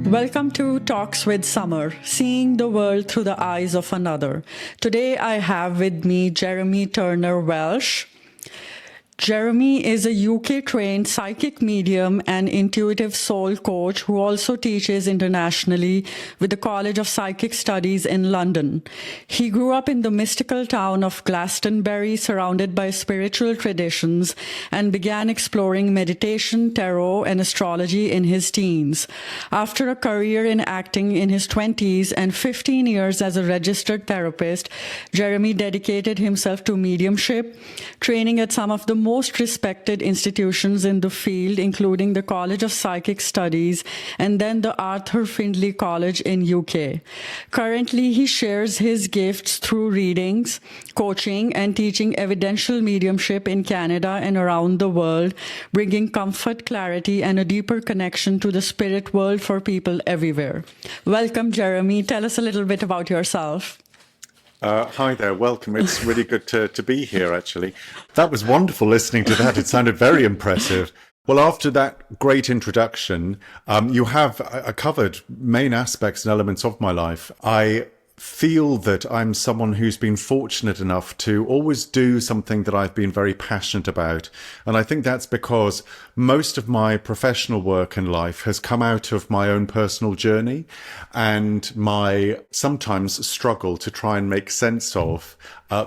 Welcome to Talks with Summer, seeing the world through the eyes of another. Today I have with me Jeremy Turner-Welch. Jeremy is a UK-trained psychic medium and intuitive soul coach who also teaches internationally with the College of Psychic Studies in London. He grew up in the mystical town of Glastonbury, surrounded by spiritual traditions, and began exploring meditation, tarot, and astrology in his teens. After a career in acting in his 20s and 15 years as a registered therapist, Jeremy dedicated himself to mediumship, training at some of the most respected institutions in the field, including the College of Psychic Studies and then the Arthur Findlay College in UK. Currently, he shares his gifts through readings, coaching, and teaching evidential mediumship in Canada and around the world, bringing comfort, clarity, and a deeper connection to the spirit world for people everywhere. Welcome, Jeremy. Tell us a little bit about yourself. Hi there, welcome. It's really good to be here, actually. That was wonderful listening to that. It sounded very impressive. Well, after that great introduction, you have covered main aspects and elements of my life. I feel that I'm someone who's been fortunate enough to always do something that I've been very passionate about. And I think that's because most of my professional work in life has come out of my own personal journey and my sometimes struggle to try and make sense of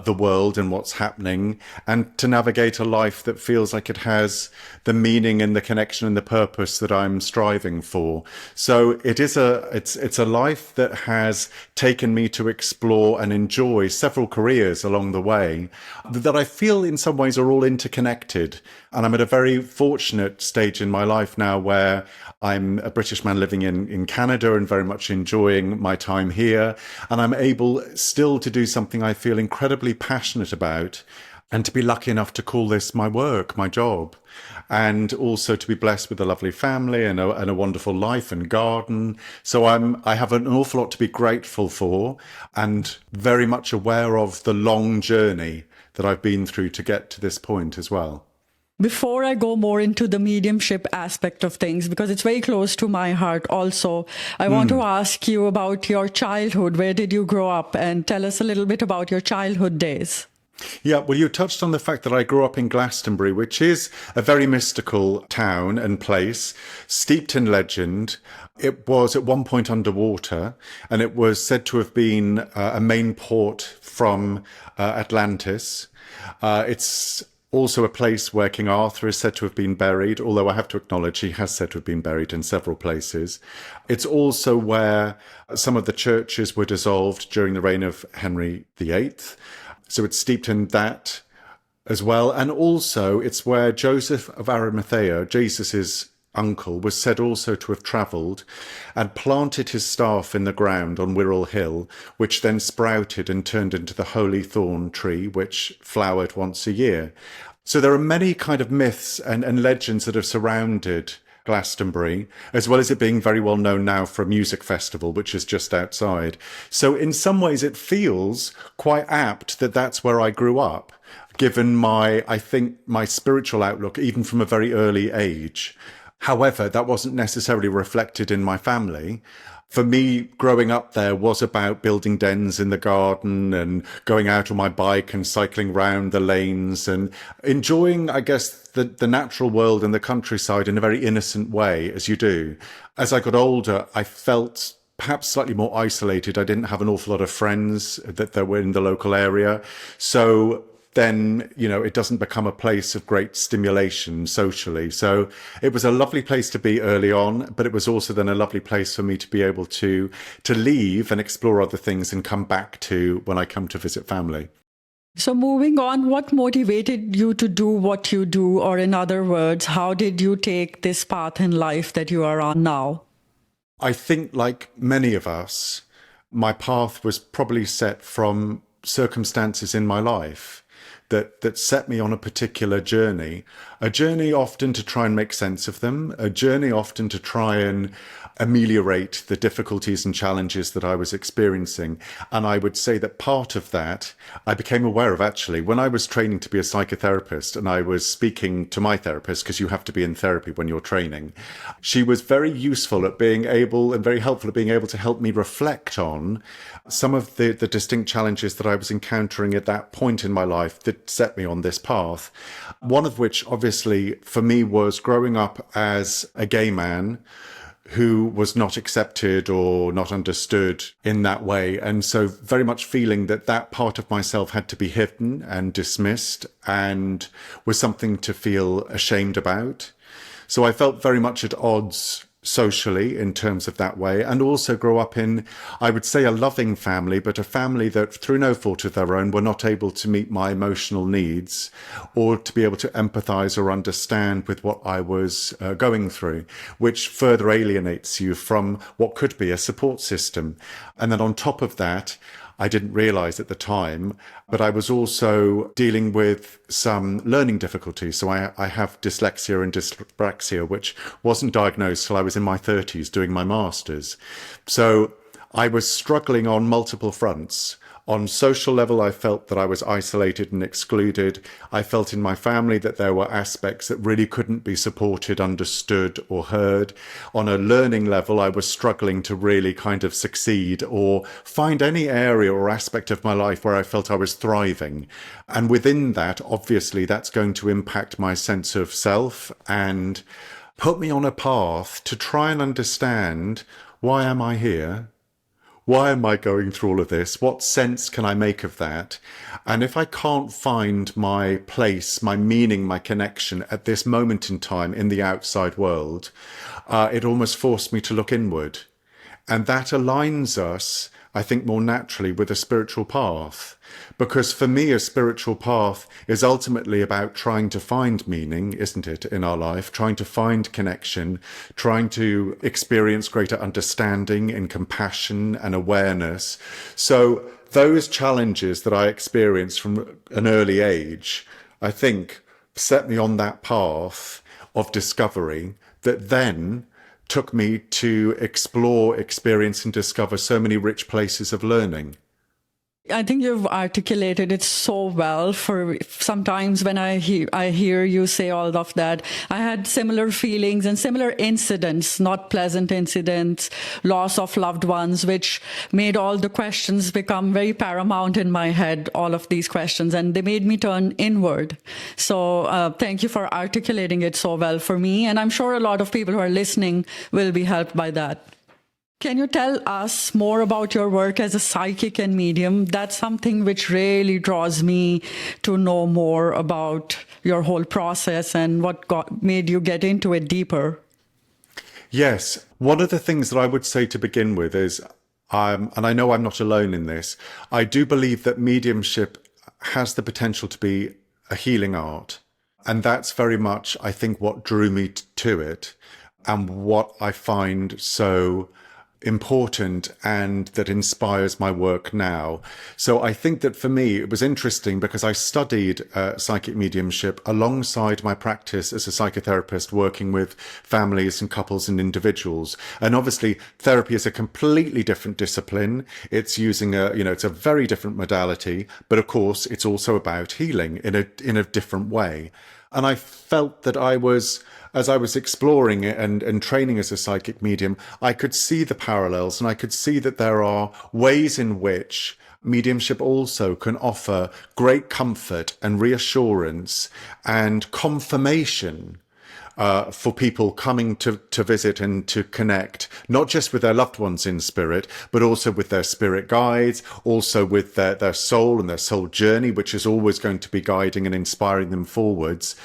the world and what's happening, and to navigate a life that feels like it has the meaning and the connection and the purpose that I'm striving for. So it's a life that has taken me to explore and enjoy several careers along the way that I feel in some ways are all interconnected. And I'm at a very fortunate stage in my life now where I'm a British man living in Canada and very much enjoying my time here. And I'm able still to do something I feel incredibly passionate about, and to be lucky enough to call this my work, my job, and also to be blessed with a lovely family and a wonderful life and garden. So I have an awful lot to be grateful for, and very much aware of the long journey that I've been through to get to this point as well. Before I go more into the mediumship aspect of things, because it's very close to my heart also, I want to ask you about your childhood. Where did you grow up? And tell us a little bit about your childhood days. Yeah, well, you touched on the fact that I grew up in Glastonbury, which is a very mystical town and place, steeped in legend. It was at one point underwater, and it was said to have been a main port from Atlantis. It's also a place where King Arthur is said to have been buried, although I have to acknowledge he has said to have been buried in several places. It's also where some of the churches were dissolved during the reign of Henry VIII. So it's steeped in that as well. And also it's where Joseph of Arimathea, Jesus's uncle, was said also to have travelled and planted his staff in the ground on Wirral Hill, which then sprouted and turned into the holy thorn tree, which flowered once a year. So there are many kind of myths and legends that have surrounded Glastonbury, as well as it being very well known now for a music festival, which is just outside. So in some ways it feels quite apt that that's where I grew up, given my spiritual outlook, even from a very early age. However, that wasn't necessarily reflected in my family. For me, growing up there was about building dens in the garden and going out on my bike and cycling round the lanes and enjoying, I guess, the natural world and the countryside in a very innocent way, as you do. As I got older, I felt perhaps slightly more isolated. I didn't have an awful lot of friends that were in the local area. So then, it doesn't become a place of great stimulation socially. So it was a lovely place to be early on, but it was also then a lovely place for me to be able to leave and explore other things and come back to when I come to visit family. So moving on, what motivated you to do what you do? Or in other words, how did you take this path in life that you are on now? I think, like many of us, my path was probably set from circumstances in my life that set me on a particular journey, a journey often to try and make sense of them, a journey often to try and ameliorate the difficulties and challenges that I was experiencing. And I would say that part of that I became aware of actually when I was training to be a psychotherapist and I was speaking to my therapist, because you have to be in therapy when you're training. She was very useful at being able and very helpful at being able to help me reflect on some of the distinct challenges that I was encountering at that point in my life that set me on this path. One of which, obviously, for me was growing up as a gay man who was not accepted or not understood in that way. And so very much feeling that that part of myself had to be hidden and dismissed and was something to feel ashamed about. So I felt very much at odds socially in terms of that way, and also grow up in, I would say, a loving family, but a family that through no fault of their own were not able to meet my emotional needs or to be able to empathize or understand with what I was going through, which further alienates you from what could be a support system. And then on top of that, I didn't realize at the time, but I was also dealing with some learning difficulties. So I have dyslexia and dyspraxia, which wasn't diagnosed till I was in my 30s doing my master's. So I was struggling on multiple fronts. On social level, I felt that I was isolated and excluded. I felt in my family that there were aspects that really couldn't be supported, understood, or heard. On a learning level, I was struggling to really kind of succeed or find any area or aspect of my life where I felt I was thriving. And within that, obviously, that's going to impact my sense of self and put me on a path to try and understand, why am I here? Why am I going through all of this? What sense can I make of that? And if I can't find my place, my meaning, my connection at this moment in time in the outside world, it almost forced me to look inward. And that aligns us, I think, more naturally with a spiritual path. Because for me, a spiritual path is ultimately about trying to find meaning, isn't it, in our life, trying to find connection, trying to experience greater understanding and compassion and awareness. So those challenges that I experienced from an early age, I think, set me on that path of discovery that then took me to explore, experience, and discover so many rich places of learning. I think you've articulated it so well. For sometimes when I hear you say all of that, I had similar feelings and similar incidents, not pleasant incidents, loss of loved ones, which made all the questions become very paramount in my head, all of these questions, and they made me turn inward. So thank you for articulating it so well for me. And I'm sure a lot of people who are listening will be helped by that. Can you tell us more about your work as a psychic and medium? That's something which really draws me to know more about your whole process and what made you get into it deeper. Yes. One of the things that I would say to begin with is, and I know I'm not alone in this, I do believe that mediumship has the potential to be a healing art. And that's very much, I think, what drew me to it and what I find so important and that inspires my work now. So I think that for me, it was interesting because I studied psychic mediumship alongside my practice as a psychotherapist, working with families and couples and individuals. And obviously therapy is a completely different discipline. It's using it's a very different modality, but of course it's also about healing in a different way. And I felt that as I was exploring it and training as a psychic medium, I could see the parallels, and I could see that there are ways in which mediumship also can offer great comfort and reassurance and confirmation for people coming to visit and to connect, not just with their loved ones in spirit, but also with their spirit guides, also with their soul and their soul journey, which is always going to be guiding and inspiring them forwards.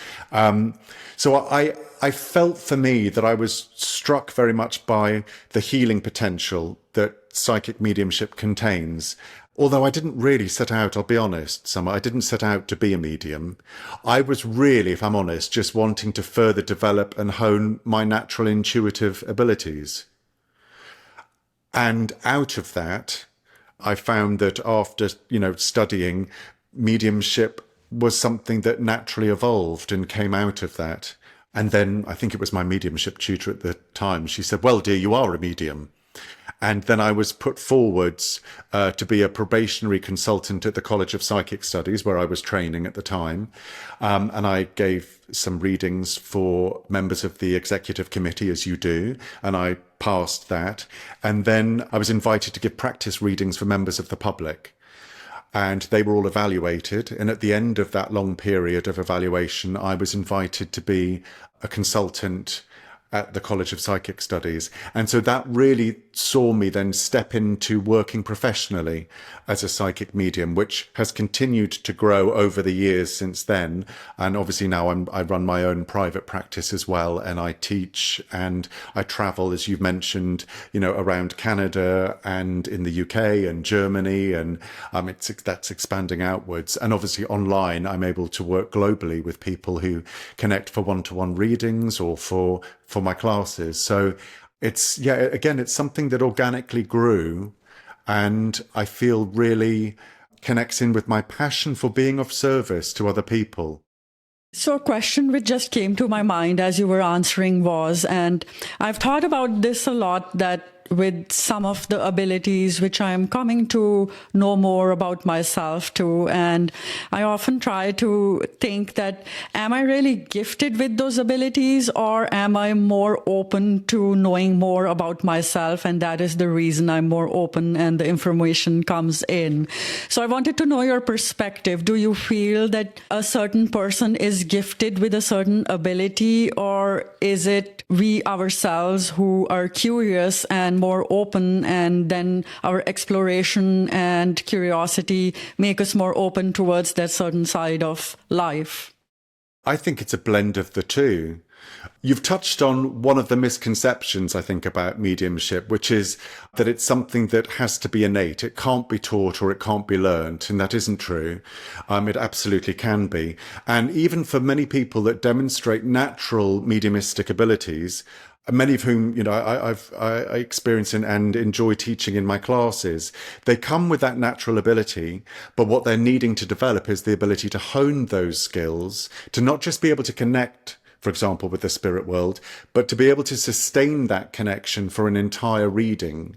So I felt for me that I was struck very much by the healing potential that psychic mediumship contains. Although I didn't really set out, I'll be honest, Summer, I didn't set out to be a medium. I was really, if I'm honest, just wanting to further develop and hone my natural intuitive abilities. And out of that, I found that after, studying, mediumship was something that naturally evolved and came out of that. And then I think it was my mediumship tutor at the time. She said, well, dear, you are a medium. And then I was put forwards to be a probationary consultant at the College of Psychic Studies, where I was training at the time. And I gave some readings for members of the executive committee, as you do, and I passed that. And then I was invited to give practice readings for members of the public. And they were all evaluated. And at the end of that long period of evaluation, I was invited to be a consultant at the College of Psychic Studies. And so that really saw me then step into working professionally as a psychic medium, which has continued to grow over the years since then. And obviously now I run my own private practice as well, and I teach and I travel, as you've mentioned, around Canada and in the UK and Germany, and that's expanding outwards. And obviously online, I'm able to work globally with people who connect for one-to-one readings or for my classes. So it's something that organically grew, and I feel really connects in with my passion for being of service to other people. So a question which just came to my mind as you were answering was, and I've thought about this a lot, that with some of the abilities which I am coming to know more about myself too. And I often try to think that, am I really gifted with those abilities, or am I more open to knowing more about myself? And that is the reason I'm more open and the information comes in. So I wanted to know your perspective. Do you feel that a certain person is gifted with a certain ability, or is it we ourselves who are curious and more open, and then our exploration and curiosity make us more open towards that certain side of life? I think it's a blend of the two. You've touched on one of the misconceptions, I think, about mediumship, which is that it's something that has to be innate. It can't be taught or it can't be learned, and that isn't true. It absolutely can be. And even for many people that demonstrate natural mediumistic abilities, many of whom, I experience and enjoy teaching in my classes, they come with that natural ability, but what they're needing to develop is the ability to hone those skills, to not just be able to connect, for example, with the spirit world, but to be able to sustain that connection for an entire reading.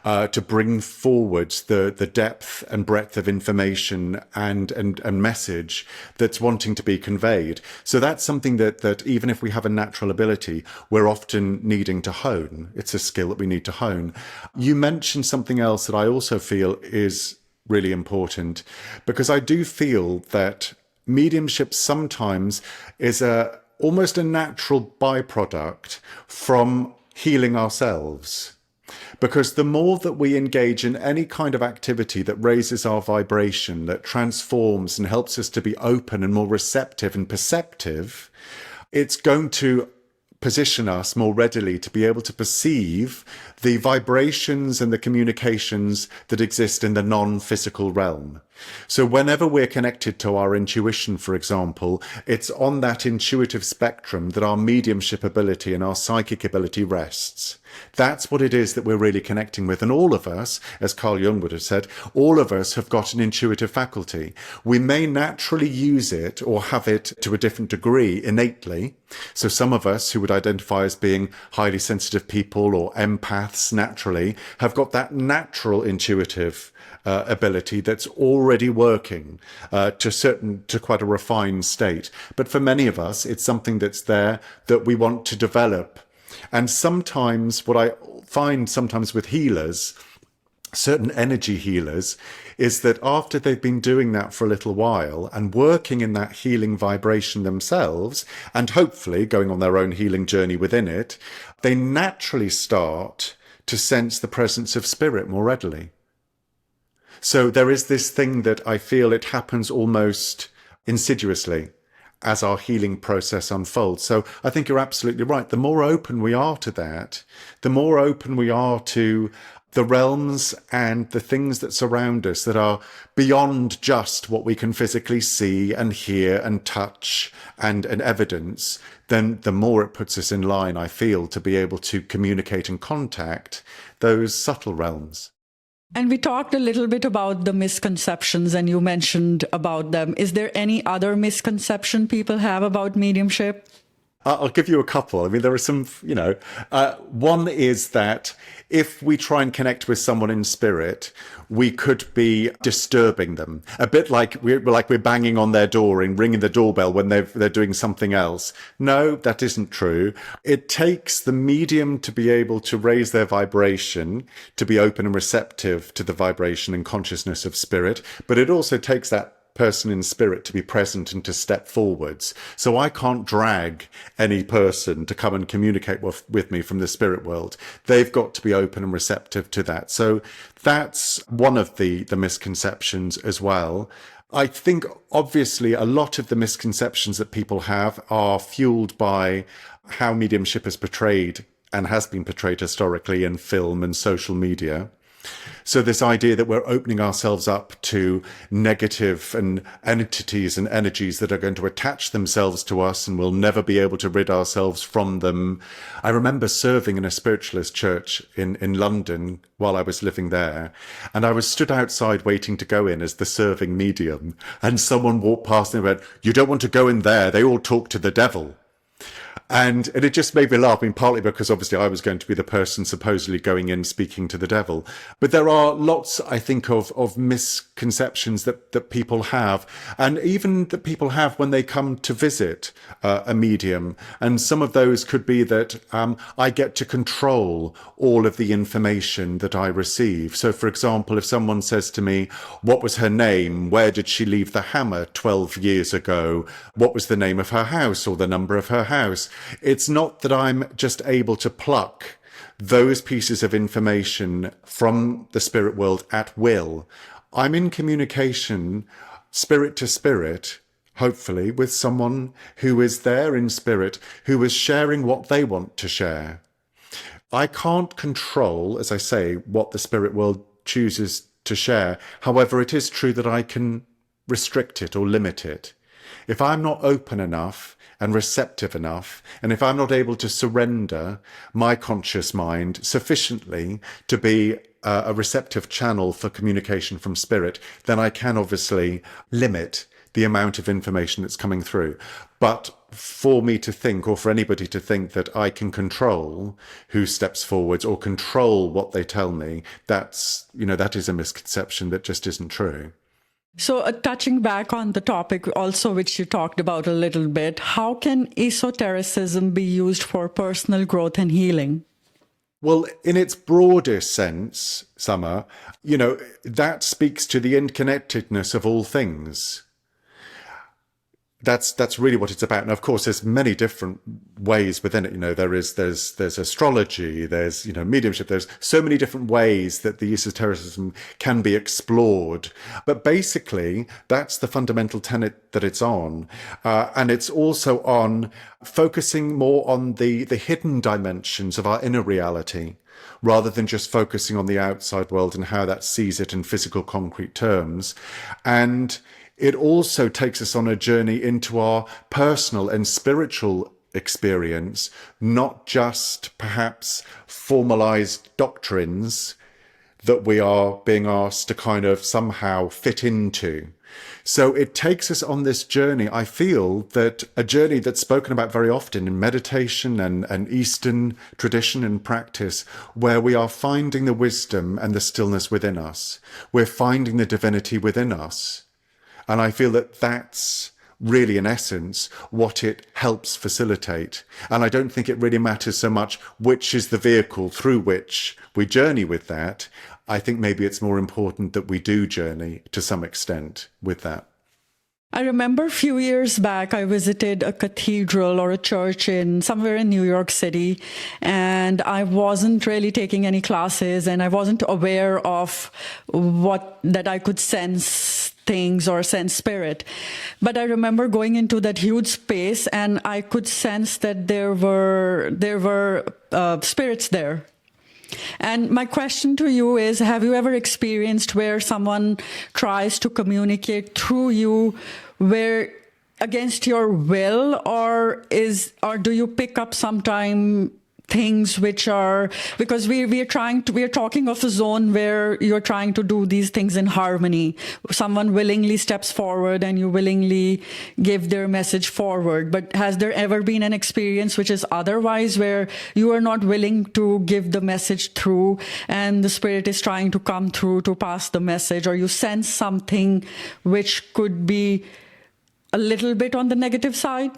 To bring forward the depth and breadth of information and message that's wanting to be conveyed. So that's something that even if we have a natural ability, we're often needing to hone. It's a skill that we need to hone. You mentioned something else that I also feel is really important, because I do feel that mediumship sometimes is almost a natural byproduct from healing ourselves. Because the more that we engage in any kind of activity that raises our vibration, that transforms and helps us to be open and more receptive and perceptive, it's going to position us more readily to be able to perceive the vibrations and the communications that exist in the non-physical realm. So whenever we're connected to our intuition, for example, it's on that intuitive spectrum that our mediumship ability and our psychic ability rests. That's what it is that we're really connecting with. And all of us, as Carl Jung would have said, all of us have got an intuitive faculty. We may naturally use it or have it to a different degree innately. So some of us who would identify as being highly sensitive people or empaths naturally have got that natural intuitive ability that's already working to quite a refined state. But for many of us, it's something that's there that we want to develop. And sometimes what I find sometimes with healers, certain energy healers, is that after they've been doing that for a little while and working in that healing vibration themselves, and hopefully going on their own healing journey within it, they naturally start to sense the presence of spirit more readily. So there is this thing that I feel it happens almost insidiously as our healing process unfolds. So I think you're absolutely right. The more open we are to that, the more open we are to the realms and the things that surround us that are beyond just what we can physically see and hear and touch and evidence, then the more it puts us in line, I feel, to be able to communicate and contact those subtle realms. And we talked a little bit about the misconceptions, and you mentioned about them. Is there any other misconception people have about mediumship? I'll give you a couple. I mean, there are some, one is that if we try and connect with someone in spirit, we could be disturbing them. A bit like we're banging on their door and ringing the doorbell when they're doing something else. No, that isn't true. It takes the medium to be able to raise their vibration, to be open and receptive to the vibration and consciousness of spirit. But it also takes that person in spirit to be present and to step forwards. So I can't drag any person to come and communicate with me from the spirit world. They've got to be open and receptive to that. So that's one of the misconceptions as well. I think obviously a lot of the misconceptions that people have are fueled by how mediumship is portrayed and has been portrayed historically in film and social media. So this idea that we're opening ourselves up to negative and entities and energies that are going to attach themselves to us and we'll never be able to rid ourselves from them. I remember serving in a spiritualist church in London while I was living there, and I was stood outside waiting to go in as the serving medium, and someone walked past and went, "You don't want to go in there, they all talk to the devil." And it just made me laugh, I mean, partly because obviously I was going to be the person supposedly going in speaking to the devil. But there are lots, I think, of misconceptions that people have, and even that people have when they come to visit a medium. And some of those could be that I get to control all of the information that I receive. So, for example, if someone says to me, "What was her name? Where did she leave the hammer 12 years ago? What was the name of her house or the number of her house?" It's not that I'm just able to pluck those pieces of information from the spirit world at will. I'm in communication, spirit to spirit, hopefully, with someone who is there in spirit, who is sharing what they want to share. I can't control, as I say, what the spirit world chooses to share. However, it is true that I can restrict it or limit it. If I'm not open enough and receptive enough, and if I'm not able to surrender my conscious mind sufficiently to be a receptive channel for communication from spirit, then I can obviously limit the amount of information that's coming through. But for me to think, or for anybody to think that I can control who steps forwards or control what they tell me, that is a misconception that just isn't true. So touching back on the topic also, which you talked about a little bit, how can esotericism be used for personal growth and healing? Well, in its broadest sense, Summer, that speaks to the interconnectedness of all things. That's really what it's about. And of course, there's many different ways within it. There's astrology, there's, mediumship, there's so many different ways that the esotericism can be explored. But basically, that's the fundamental tenet that it's on. And it's also on focusing more on the hidden dimensions of our inner reality, rather than just focusing on the outside world and how that sees it in physical, concrete terms. And it also takes us on a journey into our personal and spiritual experience, not just perhaps formalized doctrines that we are being asked to kind of somehow fit into. So it takes us on this journey. I feel that a journey that's spoken about very often in meditation and Eastern tradition and practice, where we are finding the wisdom and the stillness within us. We're finding the divinity within us. And I feel that that's really, in essence, what it helps facilitate. And I don't think it really matters so much which is the vehicle through which we journey with that. I think maybe it's more important that we do journey to some extent with that. I remember a few years back, I visited a cathedral or a church somewhere in New York City, and I wasn't really taking any classes, and I wasn't aware of that I could sense things or sense spirit. But I remember going into that huge space, and I could sense that there were spirits there. And my question to you is, have you ever experienced where someone tries to communicate through you where against your will, or do you pick up sometime things which are, because we are talking of a zone where you're trying to do these things in harmony. Someone willingly steps forward and you willingly give their message forward. But has there ever been an experience which is otherwise, where you are not willing to give the message through and the spirit is trying to come through to pass the message, or you sense something which could be a little bit on the negative side?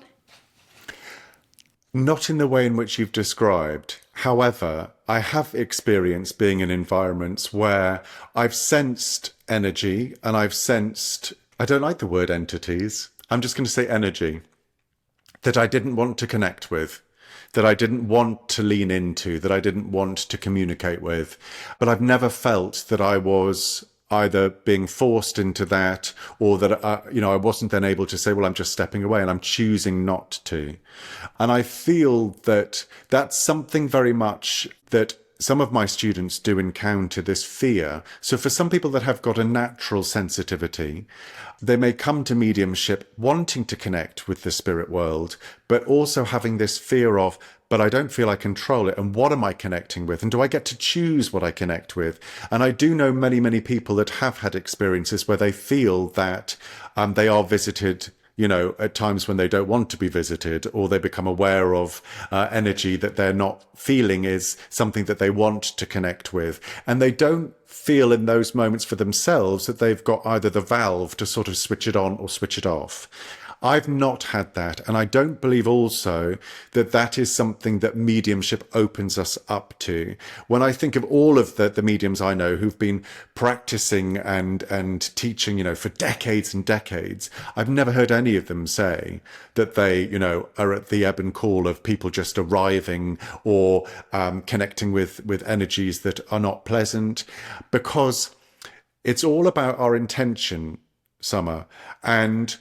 Not in the way in which you've described. However, I have experienced being in environments where I've sensed energy and I've sensed, I don't like the word entities, I'm just going to say energy, that I didn't want to connect with, that I didn't want to lean into, that I didn't want to communicate with. But I've never felt that I was either being forced into that, or that, I wasn't then able to say, well, I'm just stepping away and I'm choosing not to. And I feel that that's something very much that some of my students do encounter, this fear. So for some people that have got a natural sensitivity, they may come to mediumship wanting to connect with the spirit world, but also having this fear of, but I don't feel I control it. And what am I connecting with? And do I get to choose what I connect with? And I do know many, many people that have had experiences where they feel that they are visited, at times when they don't want to be visited, or they become aware of energy that they're not feeling is something that they want to connect with. And they don't feel in those moments for themselves that they've got either the valve to sort of switch it on or switch it off. I've not had that. And I don't believe also that that is something that mediumship opens us up to. When I think of all of the mediums I know who've been practicing and teaching, for decades and decades, I've never heard any of them say that they, are at the ebb and call of people just arriving or connecting with energies that are not pleasant, because it's all about our intention, Summer. And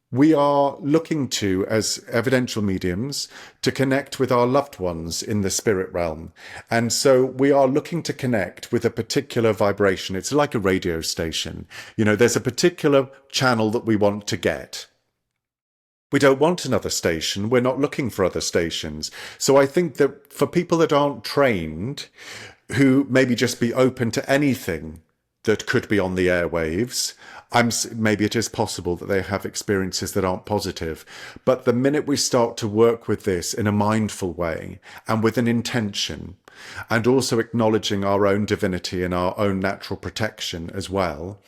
we are looking to, as evidential mediums, to connect with our loved ones in the spirit realm. And so we are looking to connect with a particular vibration. It's like a radio station. There's a particular channel that we want to get. We don't want another station. We're not looking for other stations. So I think that for people that aren't trained, who maybe just be open to anything that could be on the airwaves, maybe it is possible that they have experiences that aren't positive. But the minute we start to work with this in a mindful way and with an intention, and also acknowledging our own divinity and our own natural protection as well.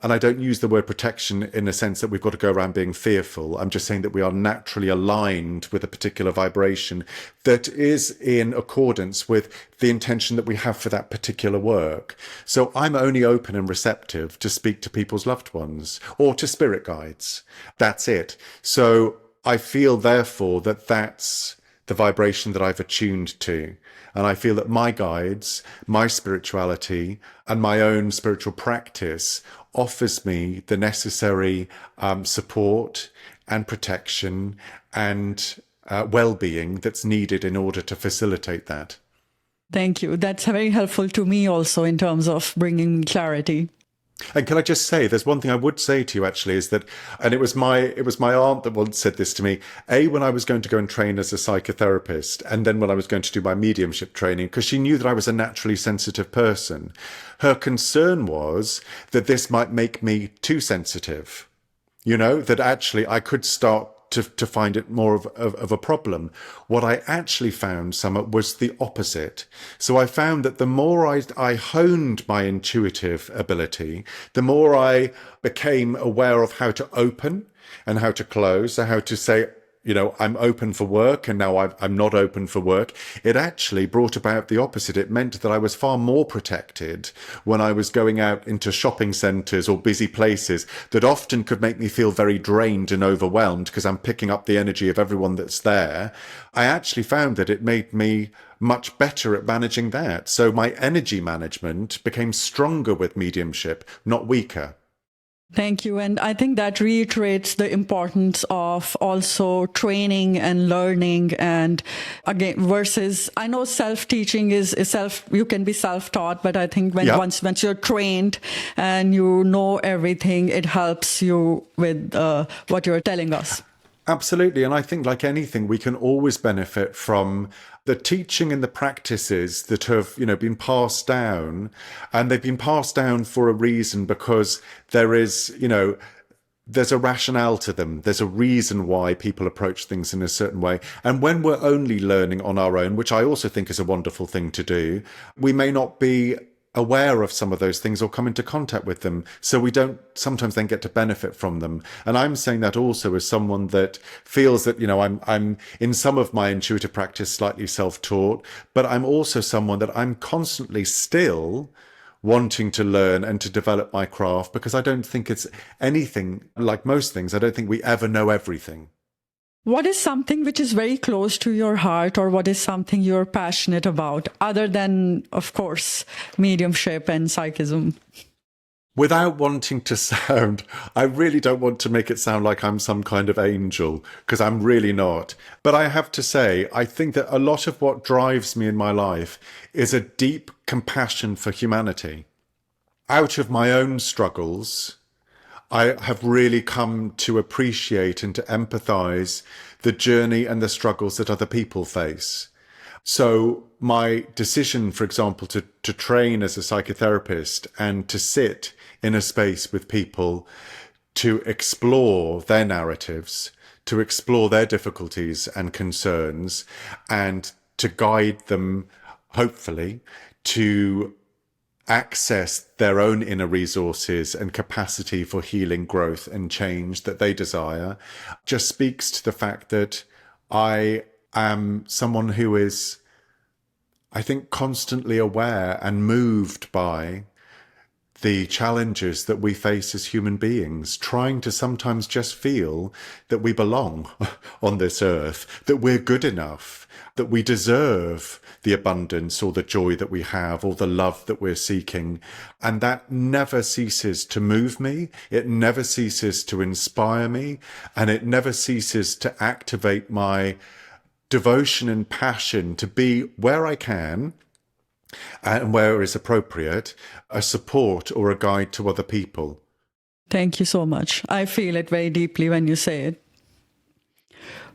And I don't use the word protection in a sense that we've got to go around being fearful. I'm just saying that we are naturally aligned with a particular vibration that is in accordance with the intention that we have for that particular work. So I'm only open and receptive to speak to people's loved ones or to spirit guides. That's it. So I feel, therefore, that that's the vibration that I've attuned to. And I feel that my guides, my spirituality, and my own spiritual practice offers me the necessary support and protection and well-being that's needed in order to facilitate that. Thank you. That's very helpful to me also in terms of bringing clarity. And can I just say, there's one thing I would say to you actually, is that, and it was my aunt that once said this to me, when I was going to go and train as a psychotherapist, and then when I was going to do my mediumship training, because she knew that I was a naturally sensitive person, her concern was that this might make me too sensitive, that actually I could start to find it more of a problem. What I actually found, Summer, was the opposite. So I found that the more I honed my intuitive ability, the more I became aware of how to open and how to close, so how to say, I'm open for work, and now I'm not open for work. It actually brought about the opposite. It meant that I was far more protected when I was going out into shopping centres or busy places that often could make me feel very drained and overwhelmed because I'm picking up the energy of everyone that's there. I actually found that it made me much better at managing that. So my energy management became stronger with mediumship, not weaker. Thank you. And I think that reiterates the importance of also training and learning. And again, versus, I know self-teaching is you can be self-taught, but I think once you're trained and you know everything, it helps you with what you're telling us. Absolutely. And I think, like anything, we can always benefit from the teaching and the practices that have, been passed down. And they've been passed down for a reason, because there is, there's a rationale to them. There's a reason why people approach things in a certain way. And when we're only learning on our own, which I also think is a wonderful thing to do, we may not be aware of some of those things or come into contact with them. So we don't sometimes then get to benefit from them. And I'm saying that also as someone that feels that, I'm in some of my intuitive practice slightly self-taught, but I'm also someone that I'm constantly still wanting to learn and to develop my craft, because I don't think it's anything like most things. I don't think we ever know everything. What is something which is very close to your heart, or what is something you're passionate about, other than, of course, mediumship and psychism? Without wanting to sound, I really don't want to make it sound like I'm some kind of angel, because I'm really not. But I have to say, I think that a lot of what drives me in my life is a deep compassion for humanity. Out of my own struggles, I have really come to appreciate and to empathize the journey and the struggles that other people face. So my decision, for example, to train as a psychotherapist and to sit in a space with people to explore their narratives, to explore their difficulties and concerns, and to guide them, hopefully, to access their own inner resources and capacity for healing, growth and change that they desire, just speaks to the fact that I am someone who is, I think, constantly aware and moved by the challenges that we face as human beings, trying to sometimes just feel that we belong on this earth, that we're good enough, that we deserve the abundance or the joy that we have or the love that we're seeking. And that never ceases to move me. It never ceases to inspire me. And it never ceases to activate my devotion and passion to be, where I can and where is appropriate, a support or a guide to other people. Thank you so much. I feel it very deeply when you say it.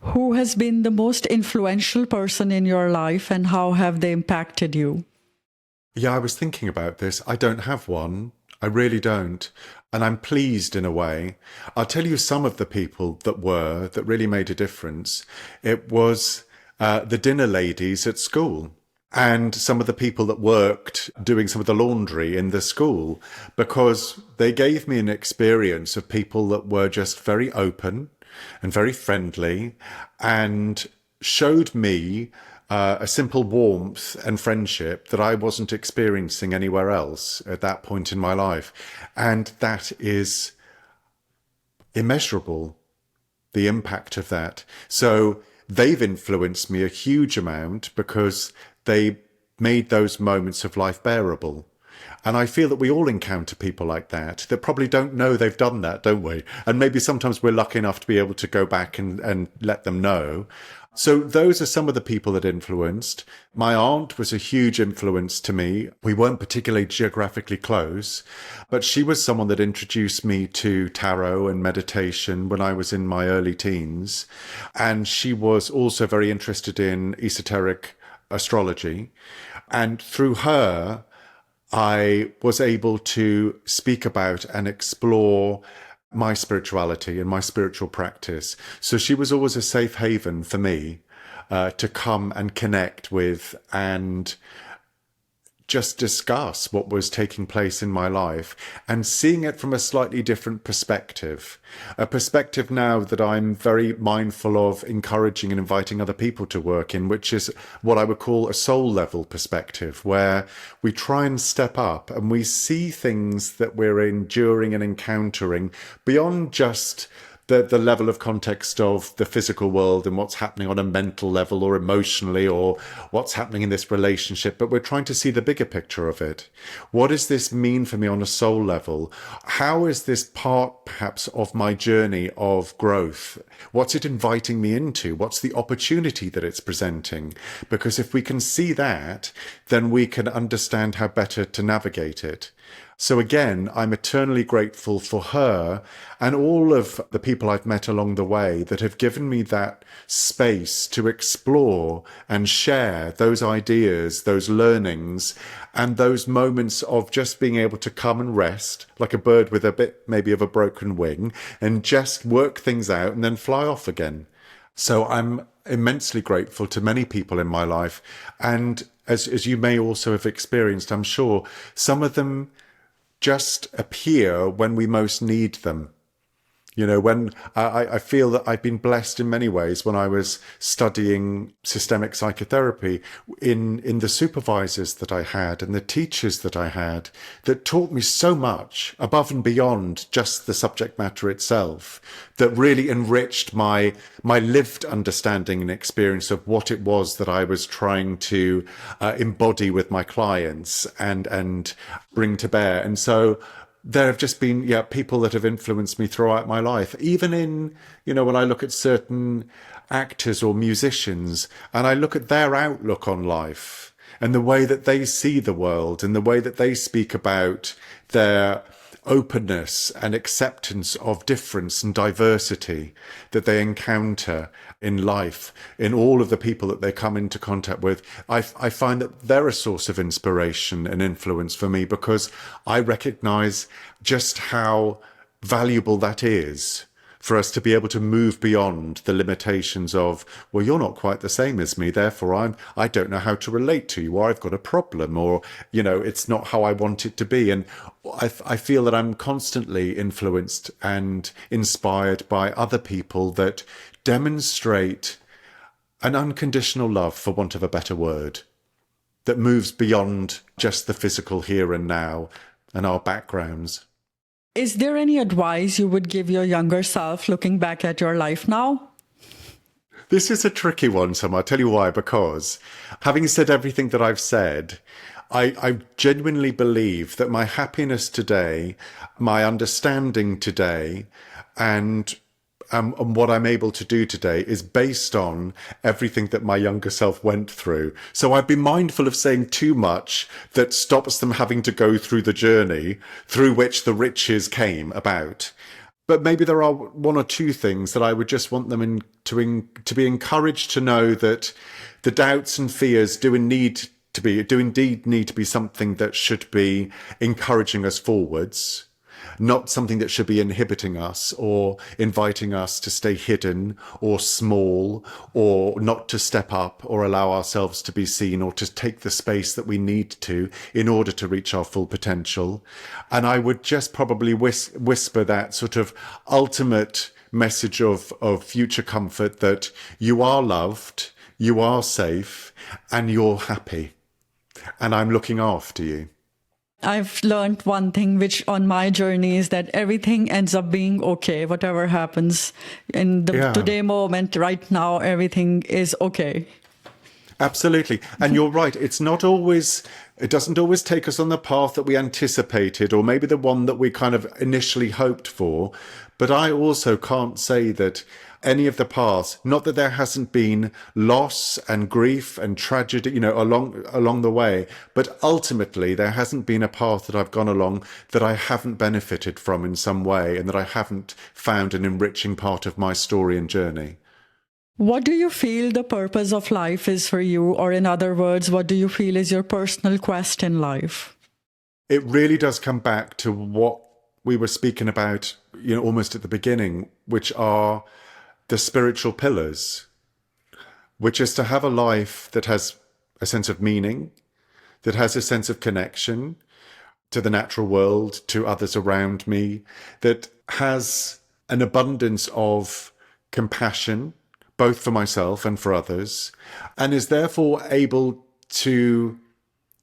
Who has been the most influential person in your life, and how have they impacted you? Yeah, I was thinking about this. I don't have one. I really don't. And I'm pleased in a way. I'll tell you some of the people that really made a difference. It was the dinner ladies at school, and some of the people that worked doing some of the laundry in the school, because they gave me an experience of people that were just very open and very friendly, and showed me a simple warmth and friendship that I wasn't experiencing anywhere else at that point in my life. And that is immeasurable, the impact of that. So they've influenced me a huge amount because they made those moments of life bearable. And I feel that we all encounter people like that probably don't know they've done that, don't we? And maybe sometimes we're lucky enough to be able to go back and let them know. So those are some of the people that influenced. My aunt was a huge influence to me. We weren't particularly geographically close, but she was someone that introduced me to tarot and meditation when I was in my early teens. And she was also very interested in esoteric astrology. And through her, I was able to speak about and explore my spirituality and my spiritual practice. So she was always a safe haven for me to come and connect with and just discuss what was taking place in my life, and seeing it from a slightly different perspective. A perspective now that I'm very mindful of encouraging and inviting other people to work in, which is what I would call a soul level perspective, where we try and step up and we see things that we're enduring and encountering beyond just the level of context of the physical world and what's happening on a mental level or emotionally or what's happening in this relationship, but we're trying to see the bigger picture of it. What does this mean for me on a soul level? How is this part perhaps of my journey of growth? What's it inviting me into? What's the opportunity that it's presenting? Because if we can see that, then we can understand how better to navigate it. So again, I'm eternally grateful for her and all of the people I've met along the way that have given me that space to explore and share those ideas, those learnings, and those moments of just being able to come and rest like a bird with a bit maybe of a broken wing and just work things out and then fly off again. So I'm immensely grateful to many people in my life. And as you may also have experienced, I'm sure, some of them just appear when we most need them. You know, when I feel that I've been blessed in many ways when I was studying systemic psychotherapy in the supervisors that I had and the teachers that I had that taught me so much above and beyond just the subject matter itself, that really enriched my lived understanding and experience of what it was that I was trying to embody with my clients and bring to bear. And so there have just been, people that have influenced me throughout my life, even in, when I look at certain actors or musicians and I look at their outlook on life and the way that they see the world and the way that they speak about their openness and acceptance of difference and diversity that they encounter in life, in all of the people that they come into contact with, I find that they're a source of inspiration and influence for me because I recognize just how valuable that is for us to be able to move beyond the limitations of, well, you're not quite the same as me, therefore I don't know how to relate to you, or I've got a problem, or, it's not how I want it to be. And I feel that I'm constantly influenced and inspired by other people that demonstrate an unconditional love, for want of a better word, that moves beyond just the physical here and now and our backgrounds. Is there any advice you would give your younger self looking back at your life now? This is a tricky one, Sam. I'll tell you why. Because having said everything that I've said, I genuinely believe that my happiness today, my understanding today, and what I'm able to do today is based on everything that my younger self went through. So I'd be mindful of saying too much that stops them having to go through the journey through which the riches came about. But maybe there are one or two things that I would just want them to be encouraged to know that the doubts and fears do indeed need to be something that should be encouraging us forwards, not something that should be inhibiting us or inviting us to stay hidden or small or not to step up or allow ourselves to be seen or to take the space that we need to in order to reach our full potential. And I would just probably whisper that sort of ultimate message of future comfort that you are loved, you are safe, and you're happy. And I'm looking after you. I've learned one thing which on my journey is that everything ends up being okay, whatever happens in the today moment, right now, everything is okay. Absolutely. And you're right. It doesn't always take us on the path that we anticipated or maybe the one that we kind of initially hoped for. But I also can't say that any of the paths, not that there hasn't been loss and grief and tragedy, along the way, but ultimately there hasn't been a path that I've gone along that I haven't benefited from in some way and that I haven't found an enriching part of my story and journey. What do you feel the purpose of life is for you? Or in other words, what do you feel is your personal quest in life? It really does come back to what we were speaking about, almost at the beginning, which are the spiritual pillars, which is to have a life that has a sense of meaning, that has a sense of connection to the natural world, to others around me, that has an abundance of compassion, both for myself and for others, and is therefore able to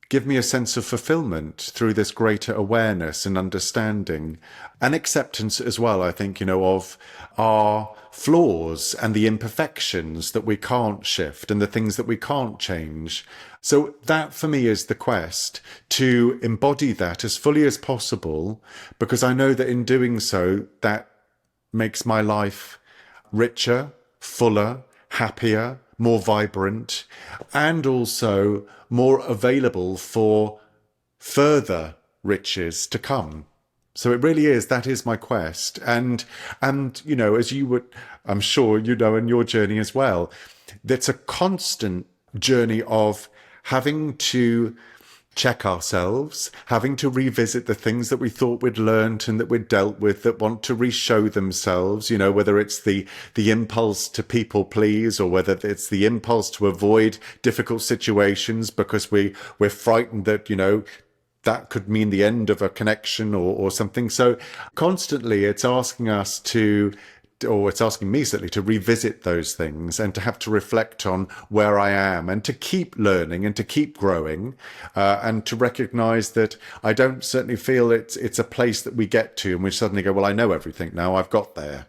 give me a sense of fulfillment through this greater awareness and understanding and acceptance as well, I think, of our flaws and the imperfections that we can't shift and the things that we can't change. So that for me is the quest, to embody that as fully as possible, because I know that in doing so, that makes my life richer, fuller, happier, more vibrant, and also more available for further riches to come. So it really is, that is my quest. And you know, as you would, I'm sure you know, in your journey as well, that's a constant journey of having to check ourselves, having to revisit the things that we thought we'd learnt and that we'd dealt with that want to re-show themselves, you know, whether it's the impulse to people please or whether it's the impulse to avoid difficult situations because we're frightened that, you know, that could mean the end of a connection or something. So constantly it's asking us to, or it's asking me certainly, to revisit those things and to have to reflect on where I am and to keep learning and to keep growing, and to recognize that I don't certainly feel it's a place that we get to and we suddenly go, well, I know everything now, I've got there.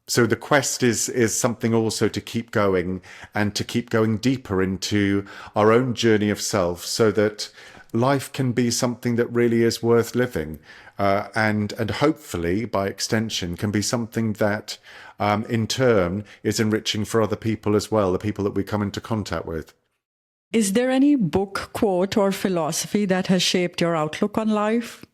So the quest is something also to keep going and to keep going deeper into our own journey of self so that life can be something that really is worth living. And hopefully, by extension, can be something that, in turn, is enriching for other people as well, the people that we come into contact with. Is there any book, quote, or philosophy that has shaped your outlook on life?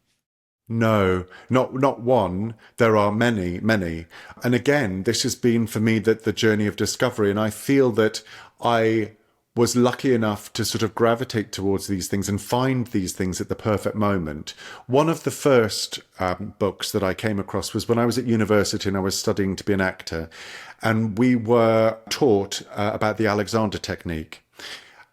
No, not one. There are many, many. And again, this has been for me the journey of discovery. And I feel that I was lucky enough to sort of gravitate towards these things and find these things at the perfect moment. One of the first books that I came across was when I was at university and I was studying to be an actor. And we were taught about the Alexander technique.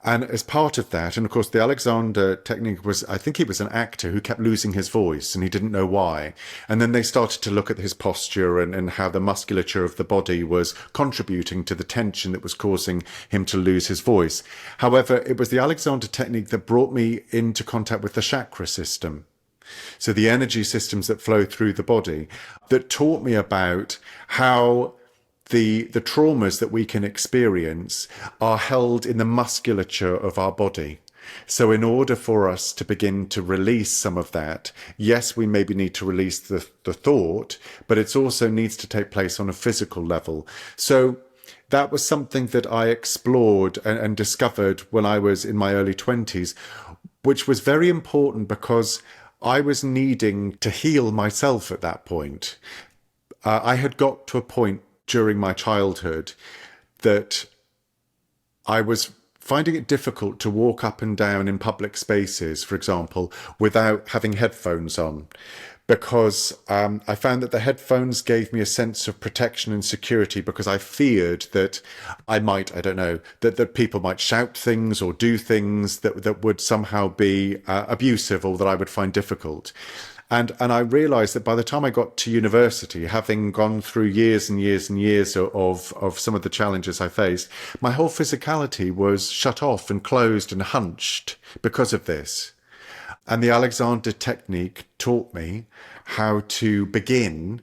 And as part of that, and of course, the Alexander technique was, I think he was an actor who kept losing his voice and he didn't know why. And then they started to look at his posture and how the musculature of the body was contributing to the tension that was causing him to lose his voice. However, it was the Alexander technique that brought me into contact with the chakra system. So the energy systems that flow through the body, that taught me about how the traumas that we can experience are held in the musculature of our body. So in order for us to begin to release some of that, yes, we maybe need to release the thought, but it also needs to take place on a physical level. So that was something that I explored and discovered when I was in my early 20s, which was very important because I was needing to heal myself at that point. I had got to a point during my childhood that I was finding it difficult to walk up and down in public spaces, for example, without having headphones on, because I found that the headphones gave me a sense of protection and security because I feared that I might, I don't know, that people might shout things or do things that would somehow be abusive or that I would find difficult. And I realized that by the time I got to university, having gone through years and years and years of some of the challenges I faced, my whole physicality was shut off and closed and hunched because of this. And the Alexander technique taught me how to begin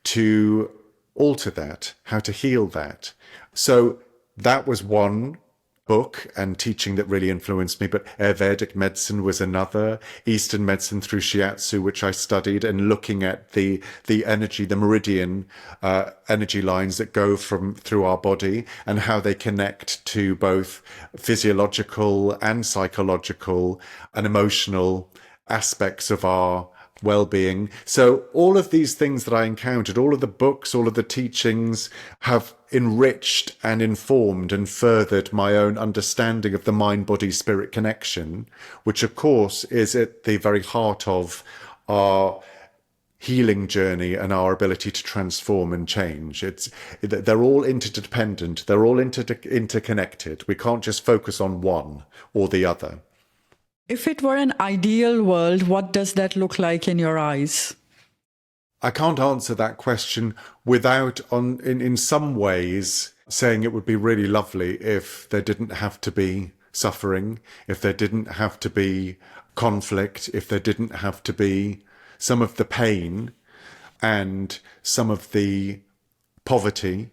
to alter that, how to heal that. So that was one book and teaching that really influenced me, but Ayurvedic medicine was another, Eastern medicine through shiatsu, which I studied, and looking at the energy, the meridian energy lines that go through our body and how they connect to both physiological and psychological and emotional aspects of our well-being. So all of these things that I encountered, all of the books, all of the teachings have enriched and informed and furthered my own understanding of the mind-body-spirit connection, which of course is at the very heart of our healing journey and our ability to transform and change. They're all interdependent. They're all interconnected. We can't just focus on one or the other. If it were an ideal world, what does that look like in your eyes? I can't answer that question without, in some ways, saying it would be really lovely if there didn't have to be suffering, if there didn't have to be conflict, if there didn't have to be some of the pain and some of the poverty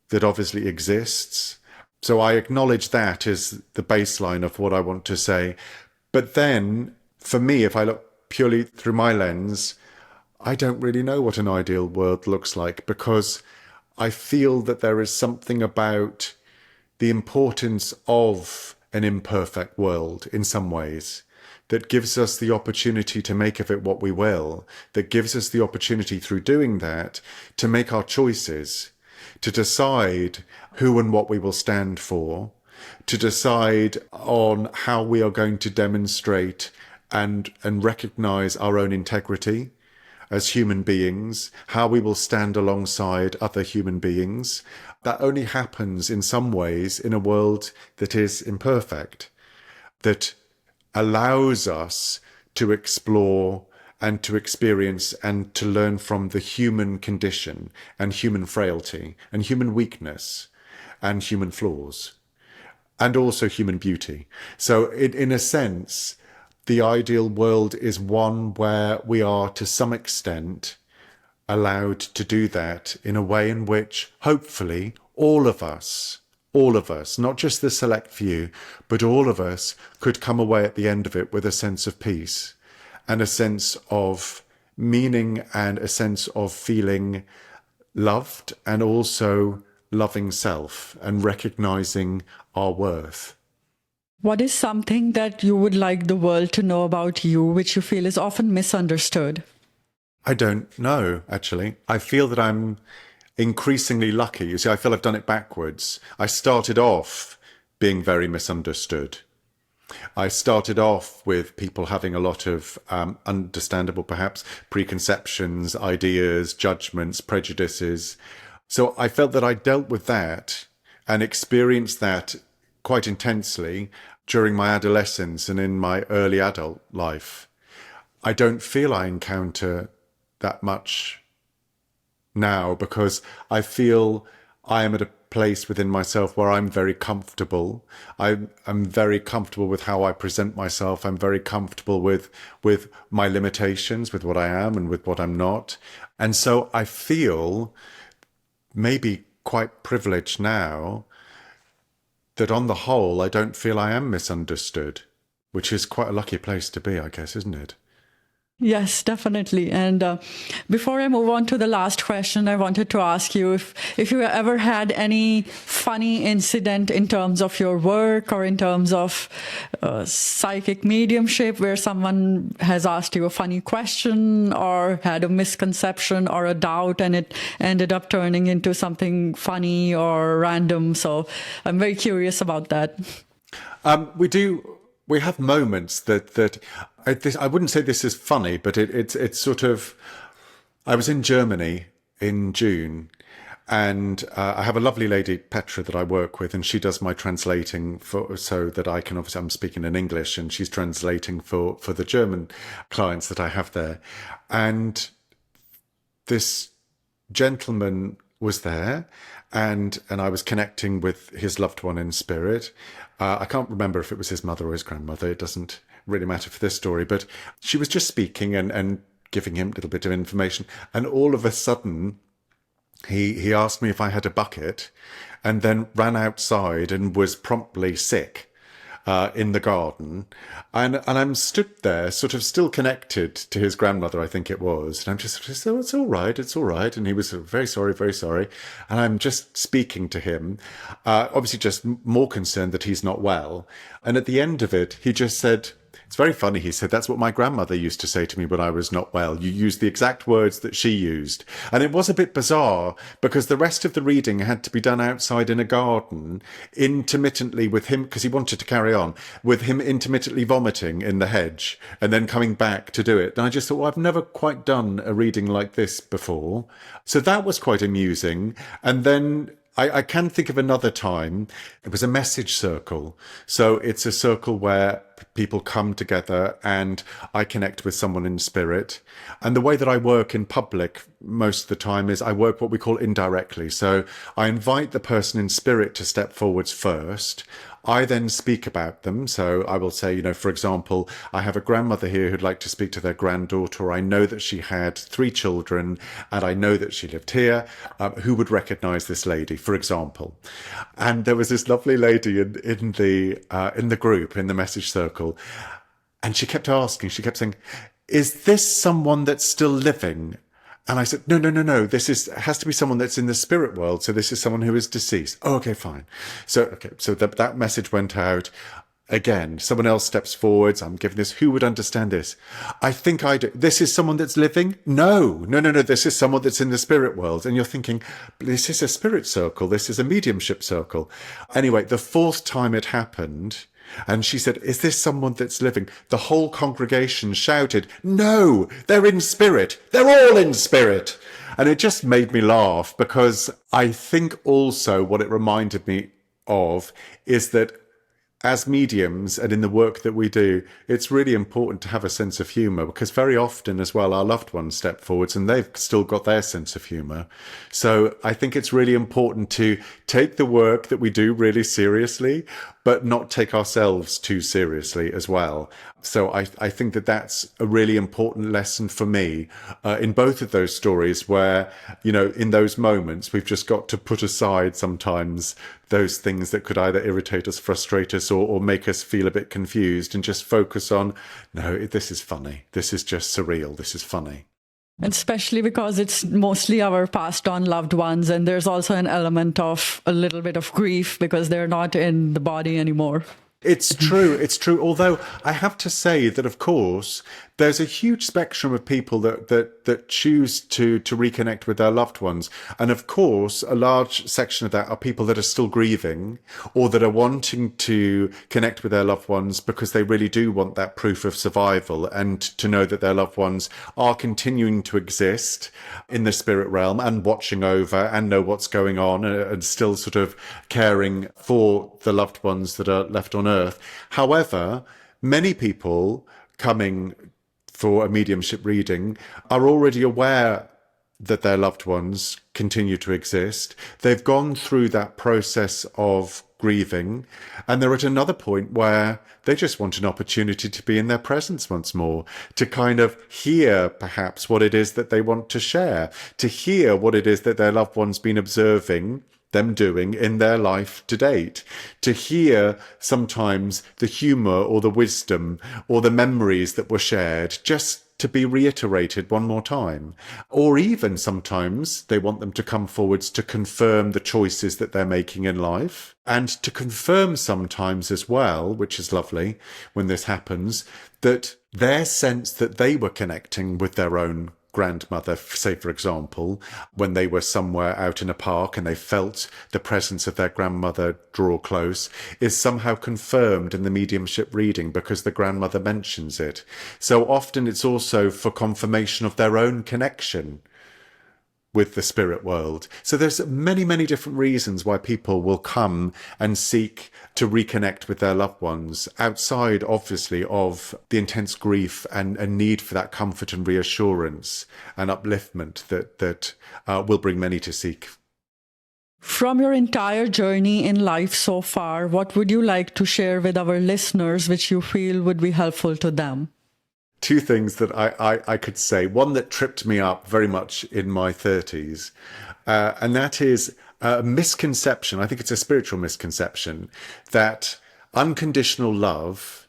that obviously exists. So I acknowledge that as the baseline of what I want to say. But then, for me, if I look purely through my lens, I don't really know what an ideal world looks like, because I feel that there is something about the importance of an imperfect world in some ways. that gives us the opportunity to make of it what we will, that gives us the opportunity through doing that to make our choices, to decide who and what we will stand for, to decide on how we are going to demonstrate and recognize our own integrity as human beings, how we will stand alongside other human beings. That only happens in some ways in a world that is imperfect, that allows us to explore and to experience and to learn from the human condition and human frailty and human weakness and human flaws and also human beauty. So in a sense, the ideal world is one where we are to some extent allowed to do that in a way in which hopefully all of us, not just the select few, but all of us could come away at the end of it with a sense of peace and a sense of meaning and a sense of feeling loved and also loving self and recognizing our worth. What is something that you would like the world to know about you, which you feel is often misunderstood? I don't know, actually. I feel that I'm increasingly lucky. You see, I feel I've done it backwards. I started off being very misunderstood. I started off with people having a lot of understandable, perhaps, preconceptions, ideas, judgments, prejudices. So I felt that I dealt with that and experienced that quite intensely during my adolescence and in my early adult life. I don't feel I encounter that much now because I feel I am at a place within myself where I'm very comfortable. I'm very comfortable with how I present myself. I'm very comfortable with my limitations, with what I am and with what I'm not. And so I feel maybe quite privileged now that on the whole, I don't feel I am misunderstood, which is quite a lucky place to be, I guess, isn't it? Yes, definitely. And before I move on to the last question, I wanted to ask you if you ever had any funny incident in terms of your work or in terms of psychic mediumship where someone has asked you a funny question or had a misconception or a doubt and it ended up turning into something funny or random. So I'm very curious about that. We have moments that I wouldn't say this is funny, but it's sort of. I was in Germany in June, and I have a lovely lady, Petra, that I work with, and she does my translating so that I can obviously I'm speaking in English, and she's translating for the German clients that I have there, and this gentleman was there, and I was connecting with his loved one in spirit. I can't remember if it was his mother or his grandmother. It doesn't really matter for this story, but she was just speaking and giving him a little bit of information. And all of a sudden, he asked me if I had a bucket and then ran outside and was promptly sick in the garden. And I'm stood there sort of still connected to his grandmother, I think it was. And I'm just sort of saying, oh, it's all right, it's all right. And he was very sorry, very sorry. And I'm just speaking to him, obviously just more concerned that he's not well. And at the end of it, he just said, it's very funny, he said, that's what my grandmother used to say to me when I was not well. You used the exact words that she used. And it was a bit bizarre because the rest of the reading had to be done outside in a garden intermittently with him, because he wanted to carry on, with him intermittently vomiting in the hedge and then coming back to do it. And I just thought, well, I've never quite done a reading like this before. So that was quite amusing. And then I can think of another time. It was a message circle. So it's a circle where people come together and I connect with someone in spirit. And the way that I work in public most of the time is I work what we call indirectly. So I invite the person in spirit to step forwards first. I then speak about them. So I will say, for example, I have a grandmother here who'd like to speak to their granddaughter. I know that she had 3 children and I know that she lived here. Who would recognize this lady, for example? And there was this lovely lady in the group, in the message circle. And she kept asking, she kept saying, is this someone that's still living? And I said, no. This has to be someone that's in the spirit world. So this is someone who is deceased. Oh, okay, fine. So that message went out. Again, someone else steps forwards. I'm giving this. Who would understand this? I think I do. This is someone that's living? No. This is someone that's in the spirit world. And you're thinking, this is a spirit circle. This is a mediumship circle. Anyway, the fourth time it happened, and she said, is this someone that's living? The whole congregation shouted, no, they're in spirit. They're all in spirit. And it just made me laugh, because I think also what it reminded me of is that as mediums and in the work that we do, it's really important to have a sense of humour, because very often as well, our loved ones step forwards and they've still got their sense of humour. So I think it's really important to take the work that we do really seriously, but not take ourselves too seriously as well. So I think that that's a really important lesson for me in both of those stories, where, you know, in those moments, we've just got to put aside sometimes those things that could either irritate us, frustrate us, or make us feel a bit confused, and just focus on, no, this is funny. This is just surreal. This is funny. Especially because it's mostly our passed on loved ones. And there's also an element of a little bit of grief because they're not in the body anymore. It's true. It's true. Although I have to say that, of course, there's a huge spectrum of people that choose to reconnect with their loved ones. And of course, a large section of that are people that are still grieving, or that are wanting to connect with their loved ones because they really do want that proof of survival, and to know that their loved ones are continuing to exist in the spirit realm and watching over and know what's going on, and still sort of caring for the loved ones that are left on earth. However, many people coming for a mediumship reading are already aware that their loved ones continue to exist. They've gone through that process of grieving, and they're at another point where they just want an opportunity to be in their presence once more, to kind of hear perhaps what it is that they want to share, to hear what it is that their loved one's been observing them doing in their life to date, to hear sometimes the humour or the wisdom or the memories that were shared, just to be reiterated one more time. Or even sometimes they want them to come forwards to confirm the choices that they're making in life, and to confirm sometimes as well, which is lovely when this happens, that their sense that they were connecting with their own grandmother, say for example, when they were somewhere out in a park and they felt the presence of their grandmother draw close, is somehow confirmed in the mediumship reading because the grandmother mentions it. So often it's also for confirmation of their own connection with the spirit world. So there's many, many different reasons why people will come and seek to reconnect with their loved ones, outside, obviously, of the intense grief and need for that comfort and reassurance and upliftment that will bring many to seek. From your entire journey in life so far, what would you like to share with our listeners which you feel would be helpful to them? Two things that I could say. One that tripped me up very much in my 30s, and that is a misconception. I think it's a spiritual misconception that unconditional love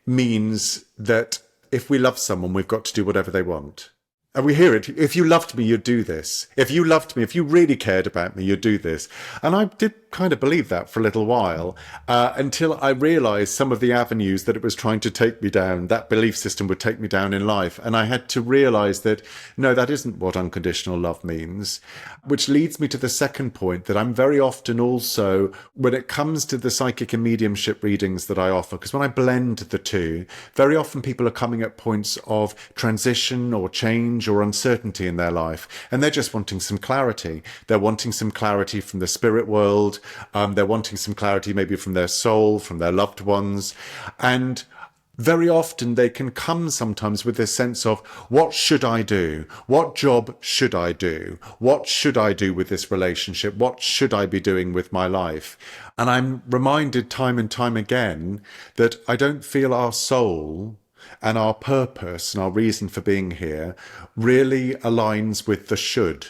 means that if we love someone, we've got to do whatever they want. And we hear it. If you loved me, you'd do this. If you loved me, if you really cared about me, you'd do this. And I did kind of believe that for a little while, until I realized some of the avenues that it was trying to take me down, that belief system would take me down in life. And I had to realize that, no, that isn't what unconditional love means. Which leads me to the second point, that I'm very often also, when it comes to the psychic and mediumship readings that I offer, because when I blend the two, very often people are coming at points of transition or change or uncertainty in their life, and they're just wanting some clarity. They're wanting some clarity from the spirit world. They're wanting some clarity maybe from their soul, from their loved ones. And very often they can come sometimes with this sense of, what should I do? What job should I do? What should I do with this relationship? What should I be doing with my life? And I'm reminded time and time again that I don't feel our soul and our purpose and our reason for being here really aligns with the should.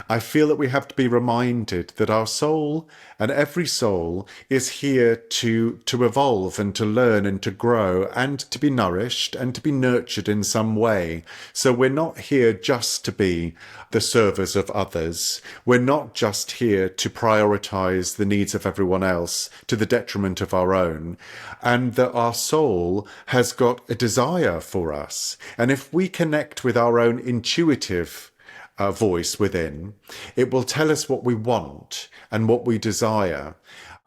I feel that we have to be reminded that our soul and every soul is here to evolve and to learn and to grow and to be nourished and to be nurtured in some way. So we're not here just to be the servers of others. We're not just here to prioritize the needs of everyone else to the detriment of our own. And that our soul has got a desire for us. And if we connect with our own intuitive voice within, it will tell us what we want and what we desire,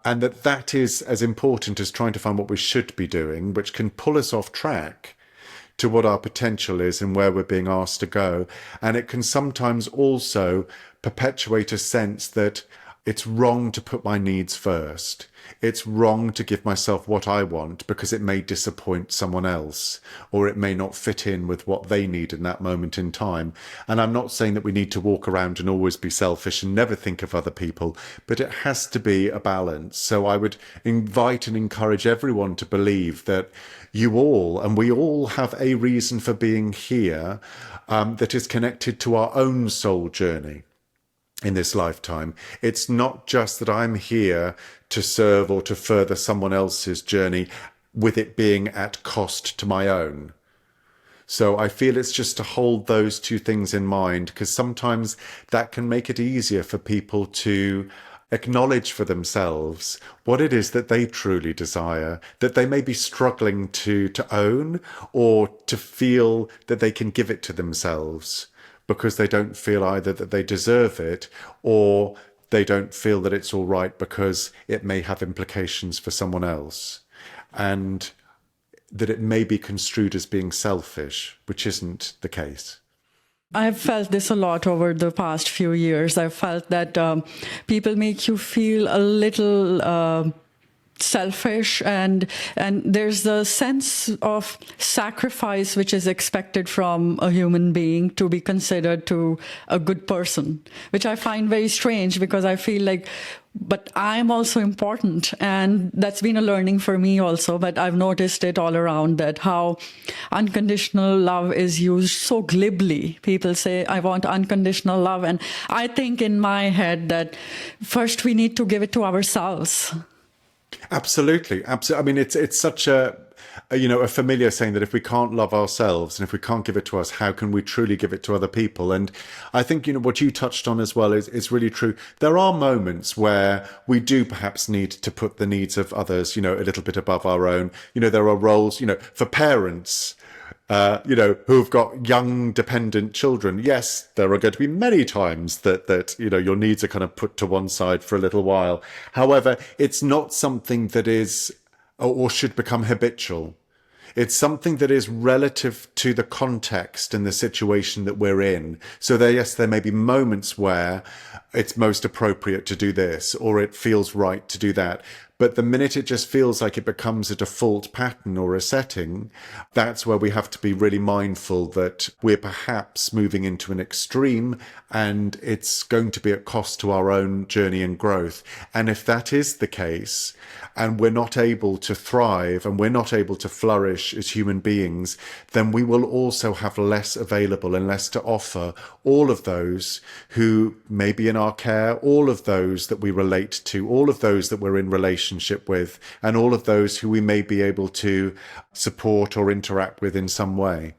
and that is as important as trying to find what we should be doing, which can pull us off track to what our potential is and where we're being asked to go. And it can sometimes also perpetuate a sense that it's wrong to put my needs first. It's wrong to give myself what I want because it may disappoint someone else, or it may not fit in with what they need in that moment in time. And I'm not saying that we need to walk around and always be selfish and never think of other people, but it has to be a balance. So I would invite and encourage everyone to believe that you all, and we all, have a reason for being here that is connected to our own soul journey in this lifetime. It's not just that I'm here to serve or to further someone else's journey with it being at cost to my own. So I feel it's just to hold those two things in mind, because sometimes that can make it easier for people to acknowledge for themselves what it is that they truly desire, that they may be struggling to own, or to feel that they can give it to themselves because they don't feel either that they deserve it, or they don't feel that it's all right because it may have implications for someone else, and that it may be construed as being selfish, which isn't the case. I've felt this a lot over the past few years. I've felt that people make you feel a little selfish, and there's a sense of sacrifice which is expected from a human being to be considered to a good person, which I find very strange, because I feel like, but I'm also important. And that's been a learning for me also. But I've noticed it all around, that how unconditional love is used so glibly. People say, I want unconditional love. And I think in my head that first we need to give it to ourselves. Absolutely. I mean, it's such a familiar saying that if we can't love ourselves and if we can't give it to us, how can we truly give it to other people? And I think, what you touched on as well is really true. There are moments where we do perhaps need to put the needs of others, a little bit above our own. There are roles, for parents, who've got young dependent children. Yes, there are going to be many times that your needs are kind of put to one side for a little while. However, it's not something that is or should become habitual. It's something that is relative to the context and the situation that we're in. So there may be moments where it's most appropriate to do this, or it feels right to do that. But the minute it just feels like it becomes a default pattern or a setting, that's where we have to be really mindful that we're perhaps moving into an extreme, and it's going to be at cost to our own journey and growth. And if that is the case, and we're not able to thrive and we're not able to flourish as human beings, then we will also have less available and less to offer all of those who may be in our care, all of those that we relate to, all of those that we're in relationship with, and all of those who we may be able to support or interact with in some way.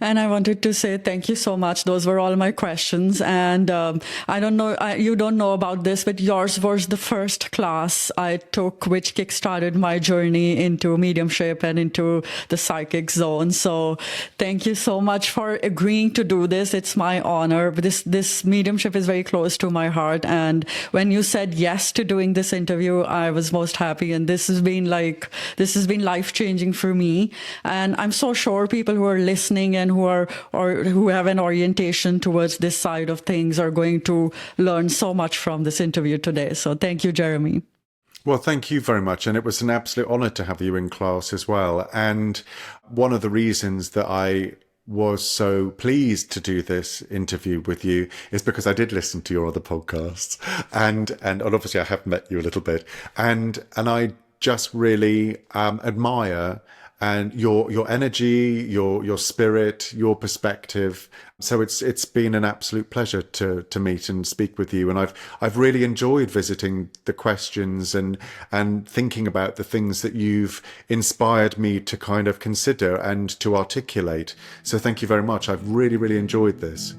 And I wanted to say thank you so much. Those were all my questions. And I don't know, you don't know about this, but yours was the first class I took, which kickstarted my journey into mediumship and into the psychic zone. So thank you so much for agreeing to do this. It's my honor. This mediumship is very close to my heart. And when you said yes to doing this interview, I was most happy. And this has been life-changing for me. And I'm so sure people who are listening and who have an orientation towards this side of things are going to learn so much from this interview today. So thank you, Jeremy. Well, thank you very much. And it was an absolute honor to have you in class as well. And one of the reasons that I was so pleased to do this interview with you is because I did listen to your other podcasts, and obviously I have met you a little bit, and I just really admire and your energy, your spirit, your perspective. So it's been an absolute pleasure to meet and speak with you, and I've really enjoyed visiting the questions and thinking about the things that you've inspired me to kind of consider and to articulate. So thank you very much. I've really enjoyed this.